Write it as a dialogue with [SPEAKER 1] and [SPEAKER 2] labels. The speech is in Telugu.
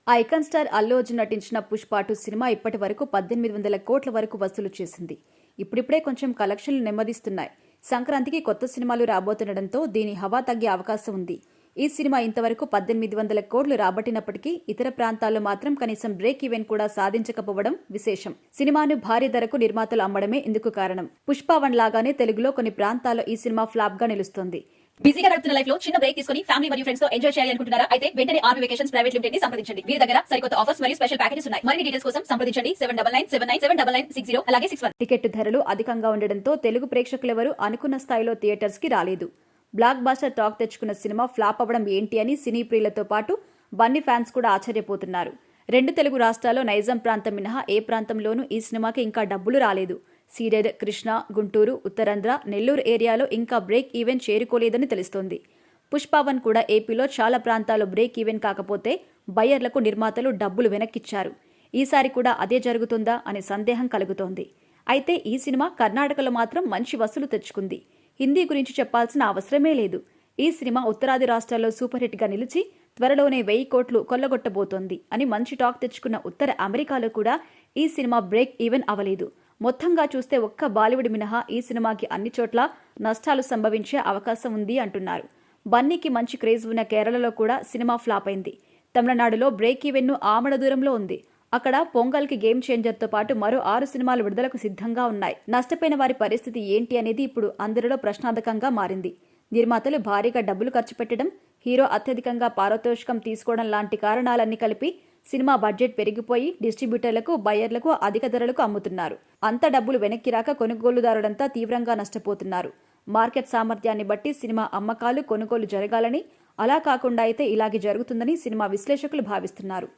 [SPEAKER 1] ఐకాన్ స్టార్ అల్లు అర్జున్ నటించిన పుష్ప 2 సినిమా ఇప్పటి వరకు 1800 కోట్ల వరకు వసూలు చేసింది. ఇప్పుడిప్పుడే కొంచెం కలెక్షన్లు నెమ్మదిస్తున్నాయి. సంక్రాంతికి కొత్త సినిమాలు రాబోతుండటంతో దీని హవా తగ్గే అవకాశం ఉంది. ఈ సినిమా ఇంతవరకు 1800 కోట్లు రాబట్టినప్పటికీ ఇతర ప్రాంతాల్లో మాత్రం కనీసం బ్రేక్ ఈవెన్ కూడా సాధించకపోవడం విశేషం. సినిమాను భారీ ధరకు నిర్మాతలు అమ్మడమే ఇందుకు కారణం. పుష్ప 1 లాగానే తెలుగులో కొన్ని ప్రాంతాల్లో ఈ సినిమా ఫ్లాప్ గా నిలుస్తోంది.
[SPEAKER 2] బిజీగా గడుపుతున్న లైఫ్ లో చిన్న బ్రేక్ తీసుకుని ఫ్యామిలీ మరియు ఫ్రెండ్స్ తో ఎంజాయ్ చేయాలి అనుకుంటున్నారా? అయితే వెంటనే ఆర్మీ వెకేషన్స్ ప్రైవేట్ లిమిటెడ్ ని సంప్రదించండి. వీరి దగ్గర సరికొత్త ఆఫర్స్ మరియు స్పెషల్ ప్యాకేజెస్ ఉన్నాయి. మరిన్ని డీటెయిల్స్ కోసం సంప్రదించండి 7997979960 అలాగే 61.
[SPEAKER 1] టికెట్ ధరలు అధికంగా ఉండడంతో తెలుగు ప్రేక్షకులెవరూ అనుకున్న స్థాయిలో థియేటర్స్ కి రాలేదు. బ్లాక్ బాస్టర్ టాక్ తెచ్చుకున్న సినిమా ఫ్లాప్ అవ్వడం ఏంటి అని సినీ ప్రియులతో పాటు బన్నీ ఫ్యాన్స్ కూడా ఆశ్చర్యపోతున్నారు. 2 తెలుగు రాష్ట్రాల్లో నైజాం ప్రాంతం మినహా ఏ ప్రాంతంలోనూ ఈ సినిమాకి ఇంకా డబ్బులు రాలేదు. సీడెడ్, కృష్ణా, గుంటూరు, ఉత్తరాంధ్ర, నెల్లూరు ఏరియాలో ఇంకా బ్రేక్ ఈవెన్ చేరుకోలేదని తెలుస్తోంది. పుష్ప 1 కూడా ఏపీలో చాలా ప్రాంతాల్లో బ్రేక్ ఈవెన్ కాకపోతే బయ్యర్లకు నిర్మాతలు డబ్బులు వెనక్కిచ్చారు. ఈసారి కూడా అదే జరుగుతుందా అనే సందేహం కలుగుతోంది. అయితే ఈ సినిమా కర్ణాటకలో మాత్రం మంచి వసూలు తెచ్చుకుంది. హిందీ గురించి చెప్పాల్సిన అవసరమే లేదు. ఈ సినిమా ఉత్తరాది రాష్ట్రాల్లో సూపర్ హిట్ గా నిలిచి త్వరలోనే 1000 కోట్లు కొల్లగొట్టబోతోంది అని మంచి టాక్ తెచ్చుకున్న ఉత్తర అమెరికాలో కూడా ఈ సినిమా బ్రేక్ ఈవెన్ అవ్వలేదు. మొత్తంగా చూస్తే ఒక్క బాలీవుడ్ మినహా ఈ సినిమాకి అన్ని చోట్ల నష్టాలు సంభవించే అవకాశం ఉంది అంటున్నారు. బన్నీకి మంచి క్రేజ్ ఉన్న కేరళలో కూడా సినిమా ఫ్లాప్ అయింది. తమిళనాడులో బ్రేక్ ఈవెన్ ను ఆమడ దూరంలో ఉంది. అక్కడ పొంగల్కి గేమ్ చేంజర్ తో పాటు మరో 6 సినిమాలు విడుదలకు సిద్ధంగా ఉన్నాయి. నష్టపోయిన వారి పరిస్థితి ఏంటి అనేది ఇప్పుడు అందరిలో ప్రశ్నార్థకంగా మారింది. నిర్మాతలు భారీగా డబ్బులు ఖర్చు పెట్టడం, హీరో అత్యధికంగా పారితోషికం తీసుకోవడం లాంటి కారణాలన్నీ కలిపి సినిమా బడ్జెట్ పెరిగిపోయి డిస్ట్రిబ్యూటర్లకు, బయ్యర్లకు అధిక ధరలకు అమ్ముతున్నారు. అంత డబ్బులు వెనక్కి రాక కొనుగోలుదారులంతా తీవ్రంగా నష్టపోతున్నారు. మార్కెట్ సామర్థ్యాన్ని బట్టి సినిమా అమ్మకాలు, కొనుగోలు జరగాలని, అలా కాకుండా అయితే ఇలాగే జరుగుతుందని సినిమా విశ్లేషకులు భావిస్తున్నారు.